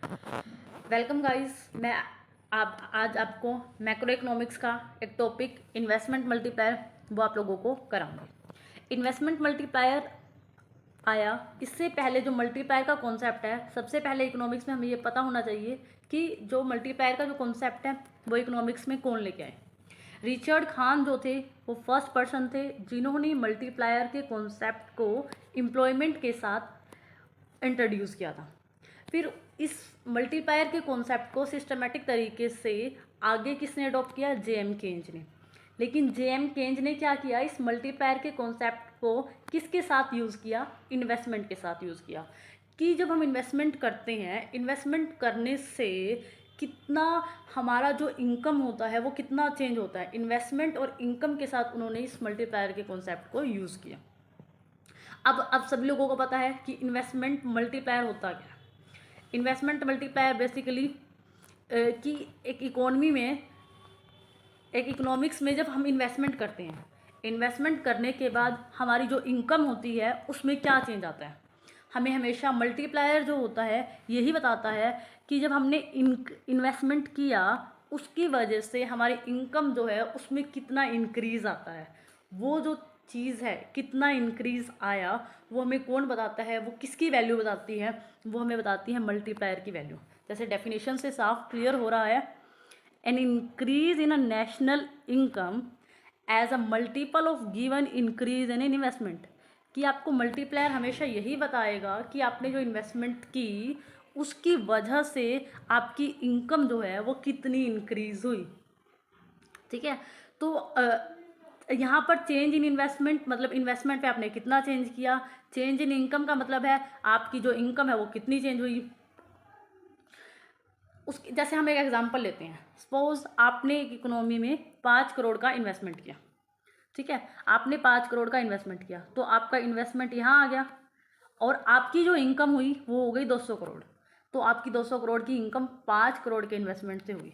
Welcome guys. मैं आप आज आपको मैक्रो इकोनॉमिक्स का एक टॉपिक इन्वेस्टमेंट मल्टीप्लायर वो आप लोगों को कराऊंगी। इन्वेस्टमेंट मल्टीप्लायर आया, इससे पहले जो मल्टीप्लायर का कॉन्सेप्ट है, सबसे पहले इकोनॉमिक्स में हमें ये पता होना चाहिए कि जो मल्टीप्लायर का जो कॉन्सेप्ट है वो इकोनॉमिक्स में कौन लेके आए। रिचर्ड खान जो थे वो फर्स्ट पर्सन थे जिन्होंने मल्टीप्लायर के कॉन्सेप्ट को एम्प्लॉयमेंट के साथ इंट्रोड्यूस किया था। फिर इस मल्टीप्लायर के कॉन्सेप्ट को सिस्टमेटिक तरीके से आगे किसने अडॉप्ट किया? जेएम केन्ज ने। लेकिन जेएम केन्ज ने क्या किया, इस मल्टीप्लायर के कॉन्सेप्ट को किसके साथ यूज़ किया? इन्वेस्टमेंट के साथ यूज़ किया। कि जब हम इन्वेस्टमेंट करते हैं, इन्वेस्टमेंट करने से कितना हमारा जो इनकम होता है वो कितना चेंज होता है। इन्वेस्टमेंट और इनकम के साथ उन्होंने इस मल्टीप्लायर के कॉन्सेप्ट को यूज़ किया। अब सभी लोगों को पता है कि इन्वेस्टमेंट मल्टीप्लायर होता क्या है। इन्वेस्टमेंट मल्टीप्लायर बेसिकली कि एक इकोनॉमी में, एक इकोनॉमिक्स में जब हम इन्वेस्टमेंट करते हैं, इन्वेस्टमेंट करने के बाद हमारी जो इनकम होती है उसमें क्या चेंज आता है। हमें हमेशा मल्टीप्लायर जो होता है यही बताता है कि जब हमने इन्वेस्टमेंट किया उसकी वजह से हमारी इनकम जो है उसमें कितना इंक्रीज़ आता है। वो जो चीज़ है कितना इंक्रीज़ आया वो हमें कौन बताता है, वो किसकी वैल्यू बताती है? वो हमें बताती है मल्टीप्लायर की वैल्यू। जैसे डेफिनेशन से साफ क्लियर हो रहा है, an increase in a national income as a multiple of given increase in investment. कि आपको मल्टीप्लायर हमेशा यही बताएगा कि आपने जो इन्वेस्टमेंट की उसकी वजह से आपकी इनकम जो है वो कितनी इंक्रीज हुई। ठीक है, तो यहाँ पर चेंज इन इन्वेस्टमेंट मतलब इन्वेस्टमेंट पे आपने कितना चेंज किया। चेंज इन इनकम का मतलब है आपकी जो इनकम है वो कितनी चेंज हुई। उसकी जैसे हम एक एग्जांपल लेते हैं, सपोज आपने एक इकोनॉमी में 5 करोड़ का इन्वेस्टमेंट किया। ठीक है, आपने 5 करोड़ का इन्वेस्टमेंट किया तो आपका इन्वेस्टमेंट यहाँ आ गया और आपकी जो इनकम हुई वो हो गई 200 करोड़। तो आपकी 200 करोड़ की इनकम 5 करोड़ के इन्वेस्टमेंट से हुई।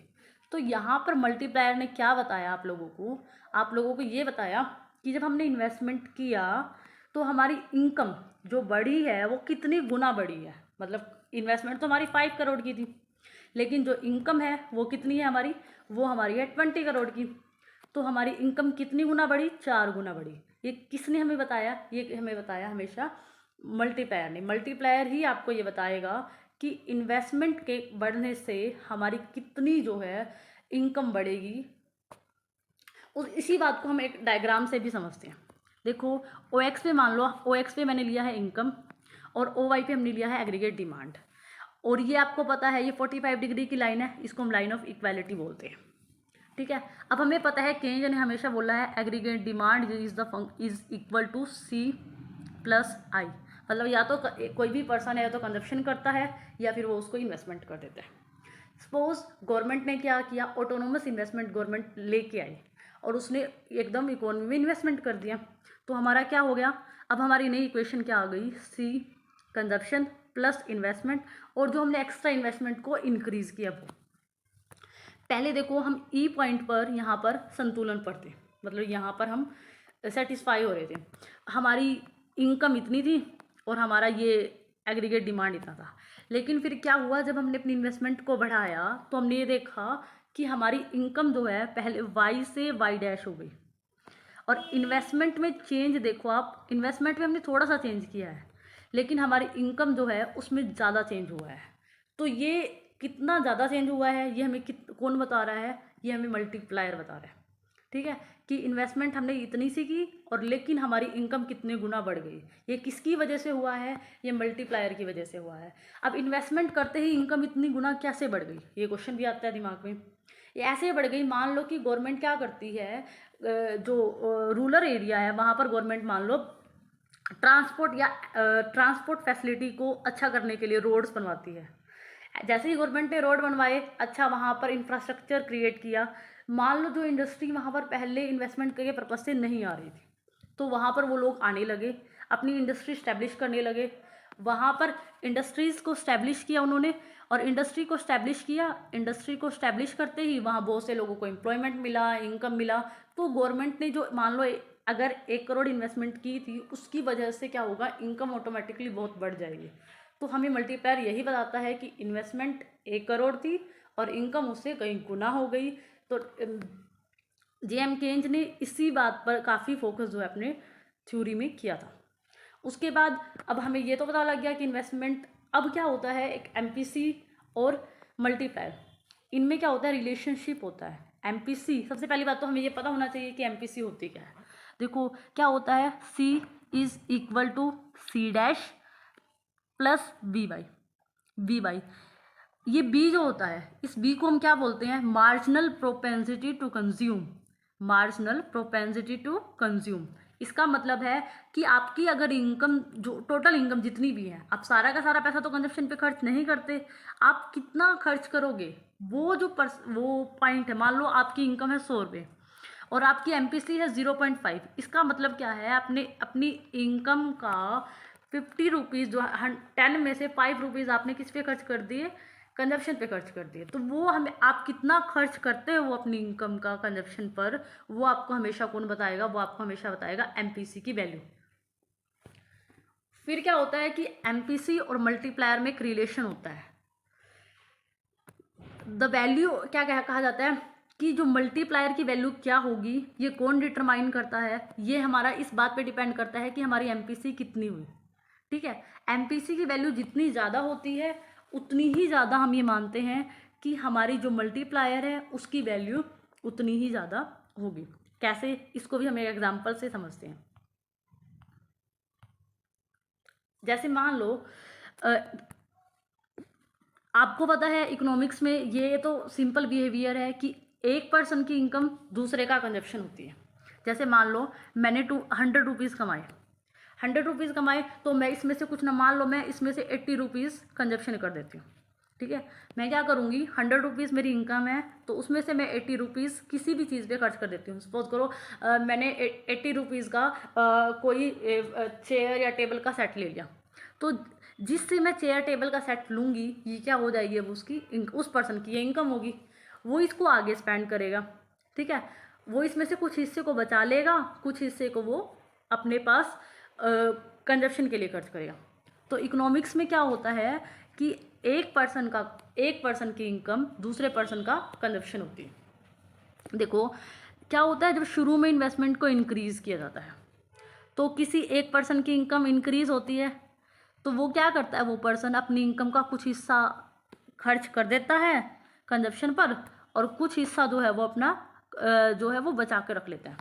तो यहाँ पर मल्टीप्लायर ने क्या बताया आप लोगों को ये बताया कि जब हमने इन्वेस्टमेंट किया तो हमारी इनकम जो बढ़ी है वो कितनी गुना बढ़ी है। मतलब इन्वेस्टमेंट तो हमारी 5 करोड़ की थी, लेकिन जो इनकम है वो कितनी है हमारी? वो हमारी है 20 करोड़ की। तो हमारी इनकम कितनी गुना बढ़ी? 4 गुना बढ़ी। ये किसने हमें बताया? ये हमें बताया हमेशा मल्टीप्लायर ने। मल्टीप्लायर ही आपको ये बताएगा कि इन्वेस्टमेंट के बढ़ने से हमारी कितनी जो है इनकम बढ़ेगी। उस इसी बात को हम एक डायग्राम से भी समझते हैं। देखो, ओ एक्स पे मान लो, ओ एक्स पे मैंने लिया है इनकम और ओ वाई पे हमने लिया है एग्रीगेट डिमांड। और ये आपको पता है ये 45 डिग्री की लाइन है, इसको हम लाइन ऑफ इक्वालिटी बोलते हैं। ठीक है, अब हमें पता है केन्ज ने हमेशा बोला है aggregate demand is equal to C plus I. मतलब या तो कोई भी पर्सन है या तो कंजप्शन करता है या फिर वो उसको इन्वेस्टमेंट कर देता है। सपोज गवर्नमेंट ने क्या किया, ऑटोनोमस इन्वेस्टमेंट गवर्नमेंट लेके आई और उसने एकदम इकोनॉमी में इन्वेस्टमेंट कर दिया। तो हमारा क्या हो गया? अब हमारी नई इक्वेशन क्या आ गई? सी कंजप्शन प्लस इन्वेस्टमेंट, और जो हमने एक्स्ट्रा इन्वेस्टमेंट को इंक्रीज किया वो। पहले देखो हम ई पॉइंट पर यहाँ पर संतुलन पर थे, मतलब यहाँ पर हम सेटिस्फाई हो रहे थे। हमारी इनकम इतनी थी और हमारा ये एग्रीगेट डिमांड इतना था। लेकिन फिर क्या हुआ, जब हमने अपनी इन्वेस्टमेंट को बढ़ाया तो हमने ये देखा कि हमारी इनकम जो है पहले वाई से वाई डैश हो गई। और इन्वेस्टमेंट में चेंज देखो आप, इन्वेस्टमेंट में हमने थोड़ा सा चेंज किया है लेकिन हमारी इनकम जो है उसमें ज़्यादा चेंज हुआ है। तो ये कितना ज़्यादा चेंज हुआ है ये हमें कौन बता रहा है? ये हमें मल्टीप्लायर बता रहा है। ठीक है, कि इन्वेस्टमेंट हमने इतनी सी की और लेकिन हमारी इनकम कितने गुना बढ़ गई। ये किसकी वजह से हुआ है? ये मल्टीप्लायर की वजह से हुआ है। अब इन्वेस्टमेंट करते ही इनकम इतनी गुना कैसे बढ़ गई, ये क्वेश्चन भी आता है दिमाग में। ये ऐसे बढ़ गई, मान लो कि गवर्नमेंट क्या करती है, जो रूरल एरिया है वहाँ पर गवर्नमेंट मान लो ट्रांसपोर्ट फैसिलिटी को अच्छा करने के लिए रोड्स बनवाती है। जैसे ही गवर्नमेंट ने रोड बनवाए, अच्छा वहाँ पर इंफ्रास्ट्रक्चर क्रिएट किया, मान लो जो इंडस्ट्री वहाँ पर पहले इन्वेस्टमेंट के पर्पज से नहीं आ रही थी तो वहाँ पर वो लोग आने लगे, अपनी इंडस्ट्री स्टैब्लिश करने लगे। वहाँ पर इंडस्ट्रीज़ को स्टैब्लिश किया उन्होंने, और इंडस्ट्री को स्टैब्लिश करते ही वहाँ बहुत से लोगों को एम्प्लॉयमेंट मिला, इनकम मिला। तो गवर्नमेंट ने जो मान लो अगर 1 करोड़ इन्वेस्टमेंट की थी उसकी वजह से क्या होगा, इनकम ऑटोमेटिकली बहुत बढ़ जाएगी। तो हमें मल्टीप्लायर यही बताता है कि इन्वेस्टमेंट 1 करोड़ थी और इनकम उससे कहीं गुना हो गई। तो जेएम केन्ज ने इसी बात पर काफ़ी फोकस जो है अपने थ्योरी में किया था। उसके बाद अब हमें ये तो पता लग गया कि इन्वेस्टमेंट, अब क्या होता है, एक एमपीसी और मल्टीप्लायर, इनमें क्या होता है, रिलेशनशिप होता है। एमपीसी, सबसे पहली बात तो हमें ये पता होना चाहिए कि एमपीसी होती क्या है। देखो क्या होता है, C is equal to C dash plus B by. ये बी जो होता है, इस बी को हम क्या बोलते हैं, marginal propensity to consume. Marginal propensity to consume, इसका मतलब है कि आपकी अगर इनकम, जो टोटल इनकम जितनी भी है, आप सारा का सारा पैसा तो कंजप्शन पे खर्च नहीं करते, आप कितना खर्च करोगे, वो जो वो पॉइंट है। मान लो आपकी इनकम है 100 रुपये और आपकी एमपीसी है 0.5, इसका मतलब क्या है, आपने अपनी इनकम का 50 रुपीज़ जो 10 में से 5 रुपीज़ आपने किस पे खर्च कर दिए, कंजप्शन पे खर्च कर दिए। तो वो हमें, आप कितना खर्च करते हो अपनी इनकम का कंजप्शन पर, वो आपको हमेशा कौन बताएगा, वो आपको हमेशा बताएगा एमपीसी की वैल्यू। फिर क्या होता है कि एमपीसी और मल्टीप्लायर में एक रिलेशन होता है। द वैल्यू क्या कहा जाता है कि जो मल्टीप्लायर की वैल्यू क्या होगी, ये कौन डिटरमाइन करता है, ये हमारा इस बात पे डिपेंड करता है कि हमारी एमपीसी कितनी हुई। ठीक है, एमपीसी की वैल्यू जितनी ज़्यादा होती है उतनी ही ज़्यादा हम ये मानते हैं कि हमारी जो मल्टीप्लायर है उसकी वैल्यू उतनी ही ज़्यादा होगी। कैसे, इसको भी हम एक एग्जांपल से समझते हैं। जैसे मान लो आपको पता है इकोनॉमिक्स में ये तो सिंपल बिहेवियर है कि एक पर्सन की इनकम दूसरे का कंजप्शन होती है। जैसे मान लो मैंने 100 रुपीज़ कमाए, 100 रुपीज़ कमाए, तो मैं इसमें से कुछ ना, मान लो मैं इसमें से 80 रुपीज़ कंजप्शन कर देती हूँ। ठीक है, मैं क्या करूँगी, 100 रुपीज़ मेरी इनकम है तो उसमें से मैं 80 रुपीज़ किसी भी चीज़ पे खर्च कर देती हूँ। सपोज करो मैंने 80 रुपीज़ का कोई चेयर या टेबल का सेट ले लिया, तो जिससे मैं चेयर टेबल का सेट लूँगी, ये क्या हो जाएगी, अब उसकी उस पर्सन की ये इनकम होगी, वो इसको आगे स्पेंड करेगा। ठीक है, वो इसमें से कुछ हिस्से को बचा लेगा, कुछ हिस्से को वो अपने पास कंजप्शन के लिए खर्च करेगा। तो इकोनॉमिक्स में क्या होता है कि एक पर्सन की इनकम दूसरे पर्सन का कंजप्शन होती है। देखो क्या होता है, जब शुरू में इन्वेस्टमेंट को इंक्रीज किया जाता है तो किसी एक पर्सन की इनकम इंक्रीज होती है, तो वो क्या करता है, वो पर्सन अपनी इनकम का कुछ हिस्सा खर्च कर देता है कंजप्शन पर, और कुछ हिस्सा जो है वो अपना जो है वो बचा के रख लेता है।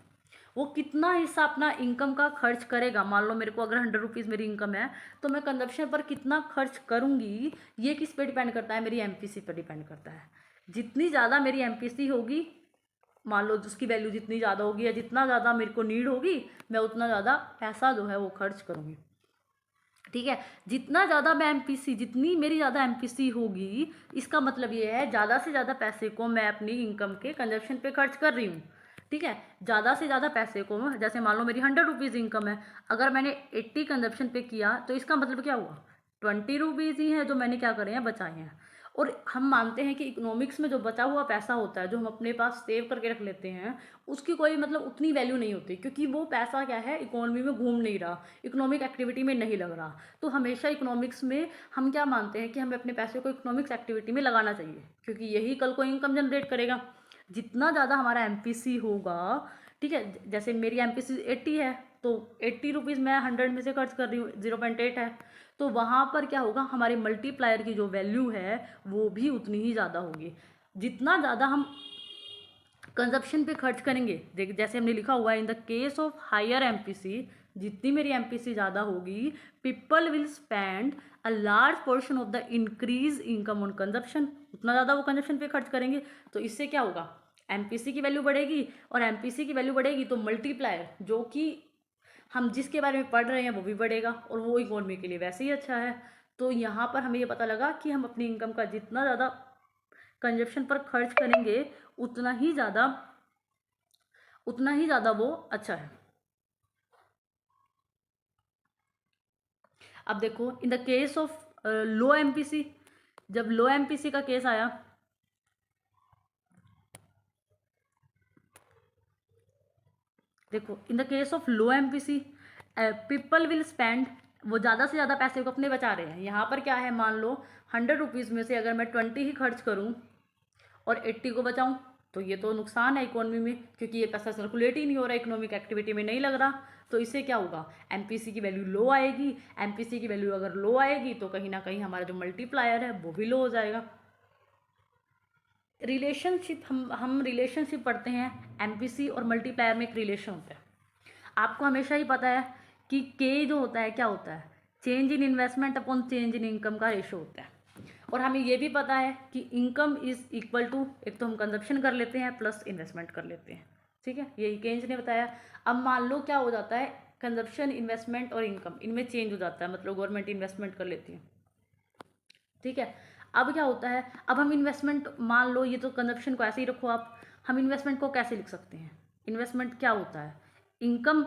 वो कितना हिस्सा अपना इनकम का खर्च करेगा, मान लो मेरे को अगर 100 रुपीज़ मेरी इनकम है तो मैं कंजप्शन पर कितना खर्च करूँगी, ये किस पे डिपेंड करता है, मेरी एमपीसी पर डिपेंड करता है। जितनी ज़्यादा मेरी एमपीसी होगी, मान लो जिसकी वैल्यू जितनी ज़्यादा होगी या जितना ज़्यादा मेरे को नीड होगी, मैं उतना ज़्यादा पैसा जो है वो खर्च करूँगी। ठीक है, जितना ज़्यादा मैं एमपीसी, जितनी मेरी ज़्यादा एमपीसी होगी, इसका मतलब ये है ज़्यादा से ज़्यादा पैसे को मैं अपनी इनकम के कंजप्शन पे खर्च कर रही हूँ। ठीक है, ज़्यादा से ज़्यादा पैसे को, जैसे मान लो मेरी 100 रुपीज़ इनकम है, अगर मैंने 80 कंजप्शन पे किया तो इसका मतलब क्या हुआ, 20 रुपीज़ ही है जो मैंने क्या करे हैं, बचाए हैं। और हम मानते हैं कि इकोनॉमिक्स में जो बचा हुआ पैसा होता है, जो हम अपने पास सेव करके रख लेते हैं, उसकी कोई मतलब उतनी वैल्यू नहीं होती, क्योंकि वो पैसा क्या है, इकोनॉमी में घूम नहीं रहा, इकोनॉमिक एक्टिविटी में नहीं लग रहा। तो हमेशा इकोनॉमिक्स में हम क्या मानते हैं कि हमें अपने पैसे को इकोनॉमिक्स एक्टिविटी में लगाना चाहिए, क्योंकि यही कल को इनकम जनरेट करेगा। जितना ज़्यादा हमारा एमपीसी होगा, ठीक है, जैसे मेरी एमपीसी 80 है तो 80 रुपीज़ मैं 100 में से खर्च कर रही हूँ, 0.8 है, तो वहाँ पर क्या होगा, हमारे मल्टीप्लायर की जो वैल्यू है वो भी उतनी ही ज़्यादा होगी। जितना ज़्यादा हम कंजप्शन पे खर्च करेंगे, देख जैसे हमने लिखा हुआ है, in the case of higher MPC, जितनी मेरी एमपीसी ज़्यादा होगी, people will spend a large portion of the increase income on consumption, उतना ज़्यादा वो कंजप्शन पे खर्च करेंगे। तो इससे क्या होगा, एमपीसी की वैल्यू बढ़ेगी, और एमपीसी की वैल्यू बढ़ेगी तो मल्टीप्लायर, जो कि हम जिसके बारे में पढ़ रहे हैं, वो भी बढ़ेगा, और वो इकोनॉमी के लिए वैसे ही अच्छा है। तो यहाँ पर हमें ये पता लगा कि हम अपनी इनकम का जितना ज़्यादा कंजप्शन पर खर्च करेंगे उतना ही ज़्यादा वो अच्छा है। अब देखो, इन the case of low MPC, जब लो एमपीसी का केस आया, देखो इन the case of low MPC, people will spend वो ज़्यादा से ज़्यादा पैसे को अपने बचा रहे हैं। यहाँ पर क्या है, मान लो 100 रुपीज़ में से अगर मैं 20 ही खर्च करूँ और 80 को बचाऊँ, तो ये तो नुकसान है इकोनॉमी में, क्योंकि ये पैसा सर्कुलेट ही नहीं हो रहा, इकोनॉमिक एक्टिविटी में नहीं लग रहा। तो इससे क्या होगा, एमपीसी की वैल्यू लो आएगी। एमपीसी की वैल्यू अगर लो आएगी तो कहीं ना कहीं हमारा जो मल्टीप्लायर है वो भी लो हो जाएगा। रिलेशनशिप, हम रिलेशनशिप पढ़ते हैं, एमपीसी और मल्टीप्लायर में एक रिलेशन होता है। आपको हमेशा ही पता है कि के जो होता है क्या होता है, change in investment upon change in income का रेशो होता है। और हमें ये भी पता है कि इनकम इज इक्वल टू, एक तो हम कंजप्शन कर लेते हैं प्लस इन्वेस्टमेंट कर लेते हैं, ठीक है, यही केन्ज ने बताया। अब मान लो क्या हो जाता है, कंजप्शन, इन्वेस्टमेंट और इनकम इनमें चेंज हो जाता है, मतलब गवर्नमेंट इन्वेस्टमेंट कर लेती है, ठीक है। अब क्या होता है, अब हम इन्वेस्टमेंट, मान लो ये तो कंजप्शन को ऐसे ही रखो आप, हम इन्वेस्टमेंट को कैसे लिख सकते हैं, इन्वेस्टमेंट क्या होता है, इनकम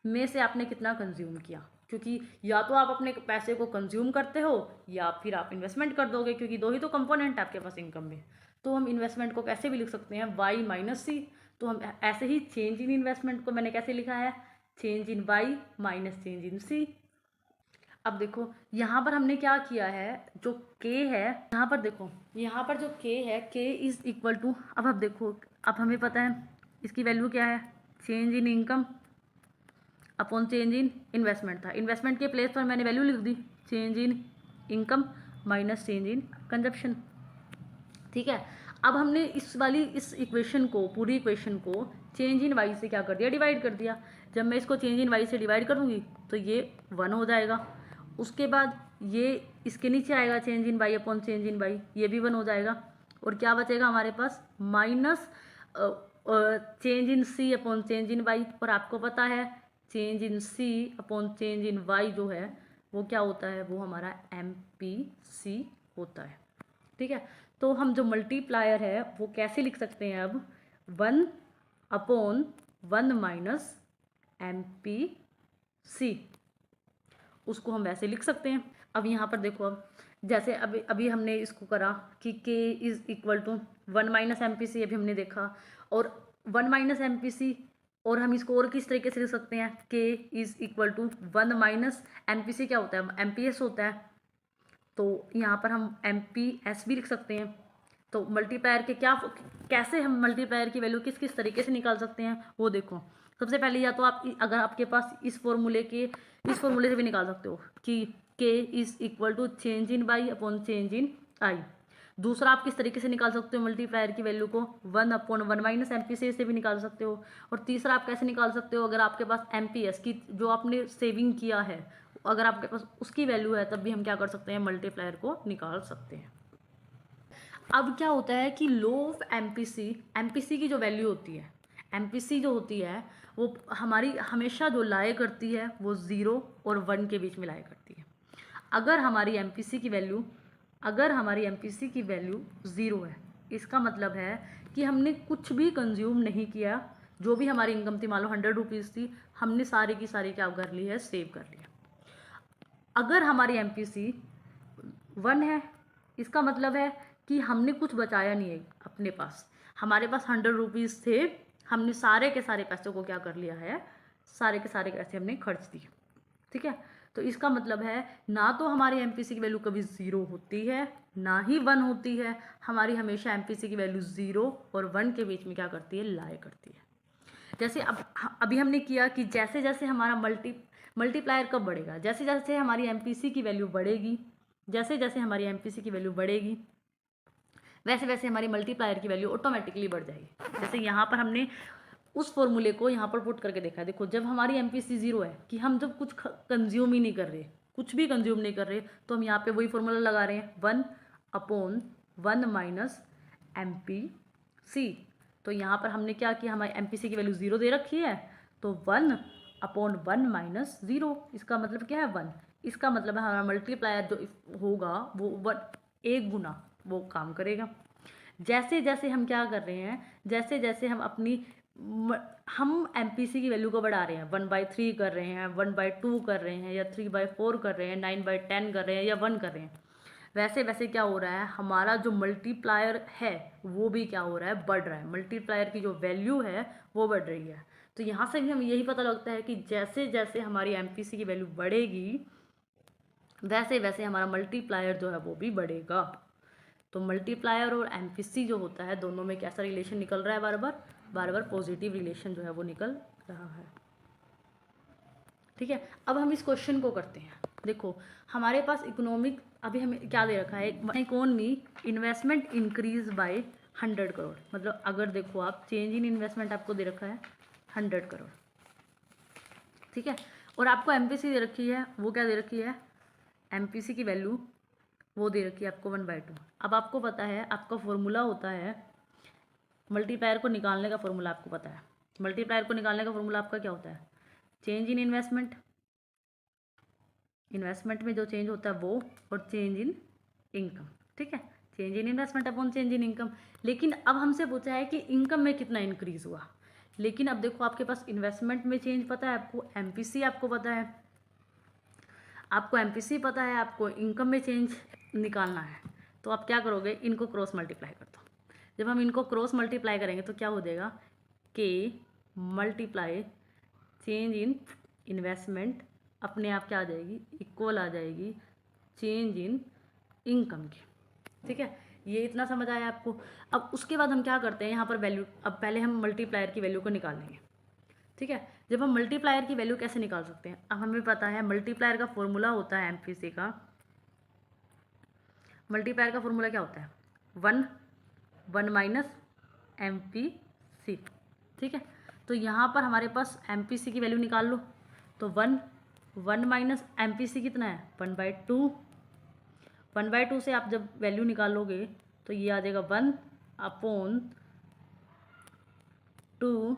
में से आपने कितना कंज्यूम किया, क्योंकि या तो आप अपने पैसे को कंज्यूम करते हो या फिर आप इन्वेस्टमेंट कर दोगे, क्योंकि दो ही तो कंपोनेंट है आपके पास इनकम में। तो हम इन्वेस्टमेंट को कैसे भी लिख सकते हैं, वाई माइनस सी। तो हम ऐसे ही चेंज इन इन्वेस्टमेंट को मैंने कैसे लिखा है, change in Y minus change in C. अब देखो यहाँ पर हमने क्या किया है, जो के है, यहाँ पर देखो, यहाँ पर जो के है, के इज इक्वल टू, अब देखो, अब हमें पता है इसकी वैल्यू क्या है, change in income upon change in investment था। इन्वेस्टमेंट के प्लेस पर मैंने वैल्यू लिख दी, change in income minus change in consumption, ठीक है। अब हमने इस इक्वेशन को, पूरी इक्वेशन को चेंज इन वाई से क्या कर दिया, डिवाइड कर दिया। जब मैं इसको चेंज इन वाई से डिवाइड करूँगी तो ये 1 हो जाएगा। उसके बाद ये इसके नीचे आएगा, change in Y upon change in Y, ये भी 1 हो जाएगा। और क्या बचेगा हमारे पास, minus change in C upon change in Y. और आपको पता है change in C upon change in Y जो है वो क्या होता है, वो हमारा एम पी सी होता है, ठीक है। तो हम जो मल्टीप्लायर है वो कैसे लिख सकते हैं, अब 1 upon 1 minus M P C, उसको हम वैसे लिख सकते हैं। अब यहाँ पर देखो, अब जैसे अभी हमने इसको करा कि k is equal to 1 minus M P C, अभी हमने देखा, और 1 माइनस एम पी सी, और हम इसको और किस तरीके से लिख सकते हैं, k is equal to 1 minus M P C क्या होता है, एम पी एस होता है, तो यहाँ पर हम एम पी एस भी लिख सकते हैं। तो मल्टीप्लायर के क्या, कैसे हम मल्टीप्लायर की वैल्यू किस किस तरीके से निकाल सकते हैं वो देखो। सबसे पहले या तो आप, अगर आपके पास इस फॉर्मूले से भी निकाल सकते हो कि K is equal to change in Y upon change in I. दूसरा आप किस तरीके से निकाल सकते हो मल्टीप्लायर की वैल्यू को, 1 अपॉन 1 माइनस एम पी से भी निकाल सकते हो। और तीसरा आप कैसे निकाल सकते हो, अगर आपके पास एम पी एस की जो आपने सेविंग किया है, अगर आपके पास उसकी वैल्यू है, तब भी हम क्या कर सकते हैं, मल्टीप्लायर को निकाल सकते हैं। अब क्या होता है कि लो ऑफ एमपीसी की जो वैल्यू होती है, एमपीसी जो होती है वो हमारी हमेशा जो लाए करती है वो 0 और 1 के बीच में लाए करती है। अगर हमारी एमपीसी की वैल्यू 0 है, इसका मतलब है कि हमने कुछ भी कंज्यूम नहीं किया, जो भी हमारी इनकम थी, मान लो 100 रुपीज़ थी, हमने सारी की सारी क्या कर ली है, सेव कर लिया। अगर हमारी एमपीसी 1 है, इसका मतलब है कि हमने कुछ बचाया नहीं है अपने पास, हमारे पास 100 रुपीज़ थे, हमने सारे के सारे पैसों को क्या कर लिया है, सारे के सारे पैसे हमने खर्च दिए, ठीक है। तो इसका मतलब है ना तो हमारी एमपीसी की वैल्यू कभी 0 होती है, ना ही 1 होती है, हमारी हमेशा एमपीसी की वैल्यू 0 और 1 के बीच में क्या करती है, लाए करती है। जैसे अभी हमने किया कि जैसे जैसे हमारा मल्टीप्लायर कब बढ़ेगा, जैसे जैसे हमारी एमपीसी की वैल्यू बढ़ेगी, जैसे जैसे हमारी एमपीसी की वैल्यू बढ़ेगी, वैसे वैसे हमारी मल्टीप्लायर की वैल्यू ऑटोमेटिकली बढ़ जाएगी। जैसे यहाँ पर हमने उस फॉर्मूले को यहाँ पर पुट करके देखा है, देखो जब हमारी एमपीसी 0 है, कि हम जब कुछ कंज्यूम ही नहीं कर रहे, कुछ भी कंज्यूम नहीं कर रहे, तो हम यहाँ पे वही फॉर्मूला लगा रहे हैं, 1 upon 1 minus M P C. तो यहाँ पर हमने क्या किया, हमारी एमपीसी की वैल्यू 0 दे रखी है, तो 1 अपॉन 1 माइनस 0, इसका मतलब क्या है, 1। इसका मतलब है हमारा मल्टीप्लायर जो होगा वो 1 गुना वो काम करेगा। जैसे जैसे हम क्या कर रहे हैं, जैसे जैसे हम हम एमपीसी की वैल्यू को बढ़ा रहे हैं, 1/3 कर रहे हैं, 1/2 कर रहे हैं, या 3/4 कर रहे हैं, 9/10 कर रहे हैं, या 1 कर रहे हैं, वैसे वैसे क्या हो रहा है, हमारा जो मल्टीप्लायर है वो भी क्या हो रहा है, बढ़ रहा है, मल्टीप्लायर की जो वैल्यू है वो बढ़ रही है। तो यहाँ से भी हमें यही पता लगता है कि जैसे जैसे हमारी एमपीसी की वैल्यू बढ़ेगी, वैसे वैसे हमारा मल्टीप्लायर जो है वो भी बढ़ेगा। तो मल्टीप्लायर और एमपीसी जो होता है दोनों में कैसा रिलेशन निकल रहा है, बार बार पॉजिटिव रिलेशन जो है वो निकल रहा है। ठीक है, अब हम इस क्वेश्चन को करते हैं। देखो हमारे पास इकोनॉमिक अभी हमें क्या दे रखा है, economy investment increase by 100 crore. मतलब अगर देखो आप चेंज इन इन्वेस्टमेंट आपको दे रखा है 100 करोड़, ठीक है, और आपको एमपीसी दे रखी है, वो क्या दे रखी है, एमपीसी की वैल्यू वो दे रखी है आपको 1/2। अब आपको पता है आपका फॉर्मूला होता है मल्टीप्लायर को निकालने का फॉर्मूला, आपको पता है मल्टीप्लायर को निकालने का फॉर्मूला आपका क्या होता है, चेंज इन इन्वेस्टमेंट, इन्वेस्टमेंट में जो चेंज होता है वो, और चेंज इन इनकम। ठीक है, change in investment upon change in income. लेकिन अब हमसे पूछा है कि इनकम में कितना इंक्रीज हुआ। लेकिन अब देखो आपके पास इन्वेस्टमेंट में चेंज पता है, आपको एमपीसी आपको पता है, आपको एमपीसी पता है, आपको इनकम में चेंज निकालना है। तो आप क्या करोगे, इनको क्रॉस मल्टीप्लाई कर दो। जब हम इनको क्रॉस मल्टीप्लाई करेंगे तो क्या हो जाएगा, के मल्टीप्लाई चेंज इन इन्वेस्टमेंट अपने आप क्या आ जाएगी, इक्वल आ जाएगी चेंज इन इनकम की। ठीक है, ये इतना समझ आया आपको। अब उसके बाद हम क्या करते हैं यहाँ पर वैल्यू, अब पहले हम मल्टीप्लायर की वैल्यू को निकाल लेंगे। ठीक है, जब हम मल्टीप्लायर की वैल्यू कैसे निकाल सकते हैं, अब हमें पता है मल्टीप्लायर का फॉर्मूला होता है एमपीसी का, मल्टीप्लायर का फॉर्मूला क्या होता है, 1 माइनस एमपीसी। ठीक है, तो यहाँ पर हमारे पास एमपीसी की वैल्यू निकाल लो, तो 1 माइनस एमपीसी कितना है, 1/2। 1/2 से आप जब वैल्यू निकालोगे तो ये आ जाएगा 1/2,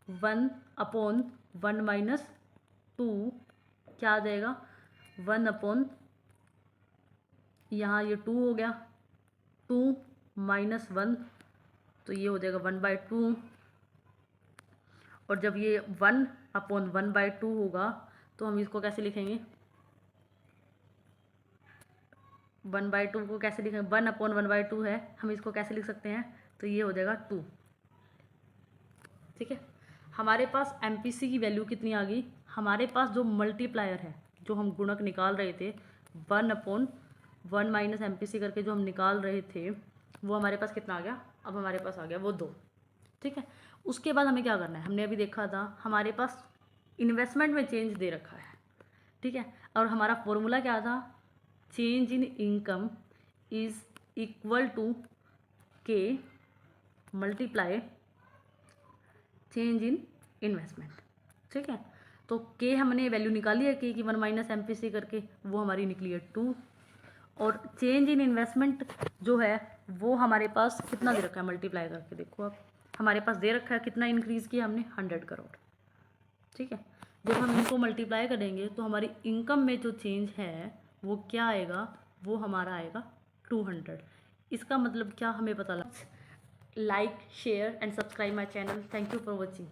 1/1 माइनस 2 क्या आ जाएगा, 1/, यहाँ ये 2 हो गया, 2 माइनस 1 तो ये हो जाएगा 1/2। और जब ये 1/1/2 होगा तो हम इसको कैसे लिखेंगे, 1/2 को कैसे लिखेंगे, 1/1/2 है, हम इसको कैसे लिख सकते हैं, तो ये हो जाएगा 2। ठीक है, हमारे पास एमपीसी की वैल्यू कितनी आ गई, हमारे पास जो मल्टीप्लायर है, जो हम गुणक निकाल रहे थे 1/1 माइनस एमपीसी करके जो हम निकाल रहे थे, वो हमारे पास कितना आ गया, अब हमारे पास आ गया वो 2। ठीक है, उसके बाद हमें क्या करना है, हमने अभी देखा था हमारे पास इन्वेस्टमेंट में चेंज दे रखा है। ठीक है, और हमारा फॉर्मूला क्या था, change in income is equal to k multiply change in investment. ठीक है, तो के हमने वैल्यू निकाली है के की 1 माइनस एमपीसी करके, वो हमारी निकली है 2। और चेंज इन इन्वेस्टमेंट जो है वो हमारे पास कितना दे रखा है, मल्टीप्लाई करके देखो आप, हमारे पास दे रखा है कितना इंक्रीज़ किया हमने, 100 करोड़। ठीक है, जब हम इनको मल्टीप्लाई करेंगे तो हमारी इनकम में जो चेंज है वो क्या आएगा, वो हमारा आएगा 200। इसका मतलब क्या हमें पता लगा। Like share and subscribe my channel. Thank you for watching.